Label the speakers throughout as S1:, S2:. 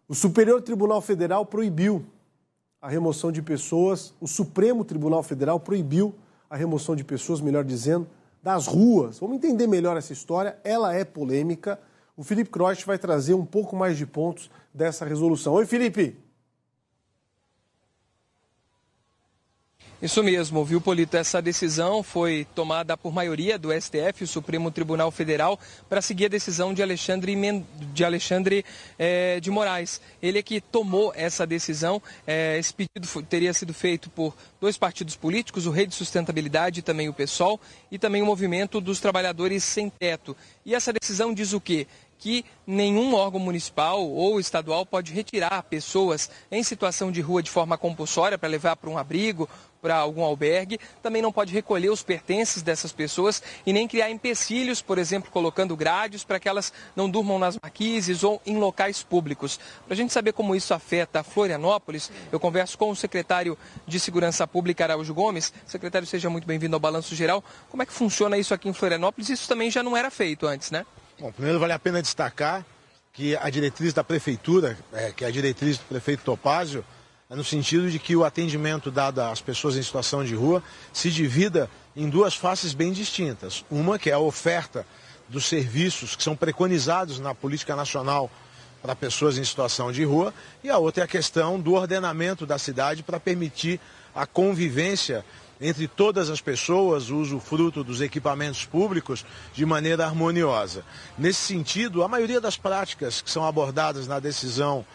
S1: O Superior Tribunal Federal proibiu a remoção de pessoas, o Supremo Tribunal Federal proibiu a remoção de pessoas, melhor dizendo, das ruas. Vamos entender melhor essa história, ela é polêmica. O Felipe Croix vai trazer um pouco mais de pontos dessa resolução. Oi, Felipe!
S2: Isso mesmo, viu, Polito? Essa decisão foi tomada por maioria do STF, o Supremo Tribunal Federal, para seguir a decisão de Alexandre de Moraes. Ele é que tomou essa decisão. Esse pedido teria sido feito por dois partidos políticos, o Rede Sustentabilidade e também o PSOL, e também o Movimento dos Trabalhadores Sem Teto. E essa decisão diz o quê? Que nenhum órgão municipal ou estadual pode retirar pessoas em situação de rua de forma compulsória para levar para um abrigo, para algum albergue, também não pode recolher os pertences dessas pessoas e nem criar empecilhos, por exemplo, colocando grades para que elas não durmam nas marquises ou em locais públicos. Para a gente saber como isso afeta Florianópolis, eu converso com o secretário de Segurança Pública, Araújo Gomes. Secretário, seja muito bem-vindo ao Balanço Geral. Como é que funciona isso aqui em Florianópolis? Isso também já não era feito antes, né?
S3: Bom, primeiro vale a pena destacar que a diretriz da Prefeitura, que é a diretriz do prefeito Topázio, é no sentido de que o atendimento dado às pessoas em situação de rua se divida em duas faces bem distintas. Uma que é a oferta dos serviços que são preconizados na política nacional para pessoas em situação de rua, e a outra é a questão do ordenamento da cidade para permitir a convivência entre todas as pessoas, o usufruto dos equipamentos públicos de maneira harmoniosa. Nesse sentido, a maioria das práticas que são abordadas na decisão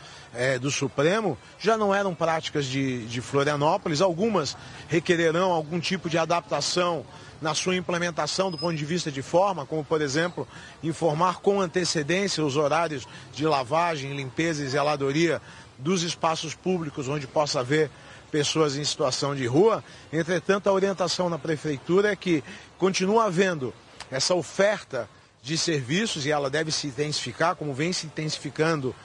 S3: do Supremo já não eram práticas de Florianópolis. Algumas requererão algum tipo de adaptação na sua implementação do ponto de vista de forma, como, por exemplo, informar com antecedência os horários de lavagem, limpeza e zeladoria dos espaços públicos onde possa haver pessoas em situação de rua. Entretanto, a orientação na Prefeitura é que continua havendo essa oferta de serviços, e ela deve se intensificar, como vem se intensificando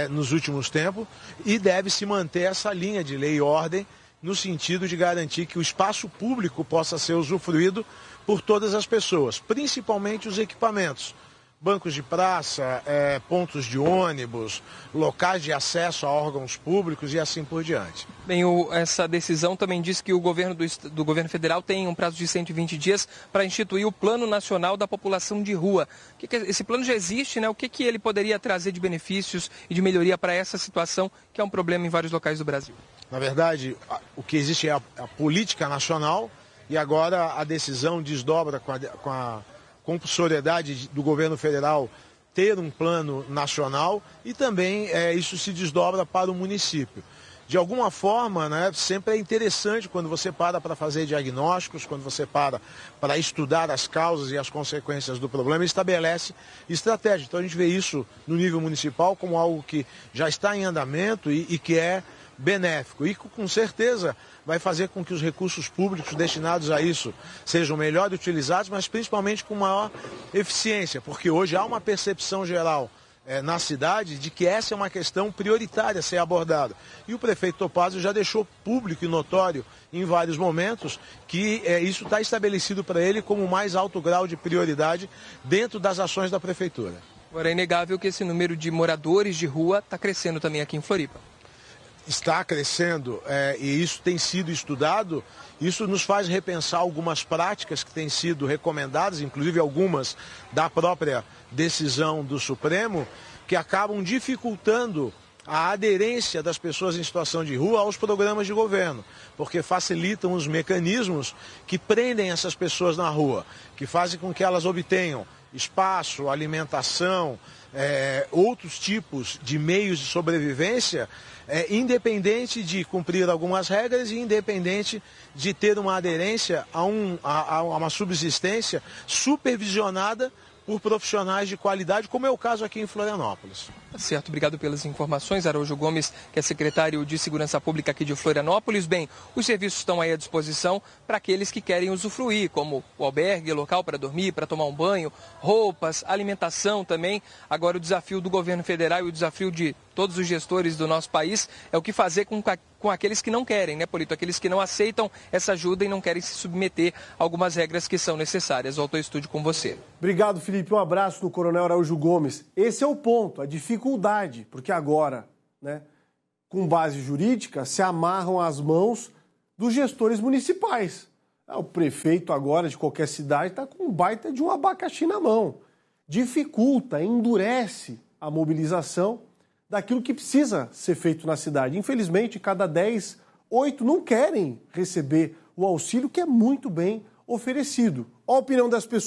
S3: nos últimos tempos, e deve se manter essa linha de lei e ordem no sentido de garantir que o espaço público possa ser usufruído por todas as pessoas, principalmente os equipamentos. Bancos de praça, pontos de ônibus, locais de acesso a órgãos públicos e assim por diante.
S2: Bem, essa decisão também diz que o governo do governo federal tem um prazo de 120 dias para instituir o Plano Nacional da População de Rua. Esse plano já existe, né? O que ele poderia trazer de benefícios e de melhoria para essa situação, que é um problema em vários locais do Brasil?
S3: Na verdade, o que existe é a política nacional, e agora a decisão desdobra com a compulsoriedade do governo federal ter um plano nacional, e também isso se desdobra para o município. De alguma forma, né, sempre é interessante quando você para fazer diagnósticos, quando você para estudar as causas e as consequências do problema, e estabelece estratégia. Então a gente vê isso no nível municipal como algo que já está em andamento e que é benéfico, e com certeza vai fazer com que os recursos públicos destinados a isso sejam melhor utilizados, mas principalmente com maior eficiência, porque hoje há uma percepção geral na cidade de que essa é uma questão prioritária a ser abordada. E o prefeito Topázio já deixou público e notório em vários momentos que isso está estabelecido para ele como o mais alto grau de prioridade dentro das ações da prefeitura.
S2: Agora, é inegável que esse número de moradores de rua está crescendo também aqui em Floripa.
S3: Está crescendo, e isso tem sido estudado. Isso nos faz repensar algumas práticas que têm sido recomendadas, inclusive algumas da própria decisão do Supremo, que acabam dificultando a aderência das pessoas em situação de rua aos programas de governo, porque facilitam os mecanismos que prendem essas pessoas na rua, que fazem com que elas obtenham espaço, alimentação, outros tipos de meios de sobrevivência, independente de cumprir algumas regras e independente de ter uma aderência a uma subsistência supervisionada por profissionais de qualidade, como é o caso aqui em Florianópolis.
S2: Certo, obrigado pelas informações, Araújo Gomes, que é secretário de Segurança Pública aqui de Florianópolis. Bem, os serviços estão aí à disposição para aqueles que querem usufruir, como o albergue, local para dormir, para tomar um banho, roupas, alimentação também. Agora, o desafio do governo federal e o desafio de todos os gestores do nosso país é o que fazer com aqueles que não querem, né, Polito? Aqueles que não aceitam essa ajuda e não querem se submeter a algumas regras que são necessárias. Volto ao estúdio com você.
S1: Obrigado, Felipe. Um abraço do Coronel Araújo Gomes. Esse é o ponto, a dificuldade, porque agora né, com base jurídica, se amarram às mãos dos gestores municipais. O prefeito agora de qualquer cidade está com um baita de um abacaxi na mão. Dificulta, endurece a mobilização daquilo que precisa ser feito na cidade. Infelizmente, cada 10, 8 não querem receber o auxílio que é muito bem oferecido. A opinião das pessoas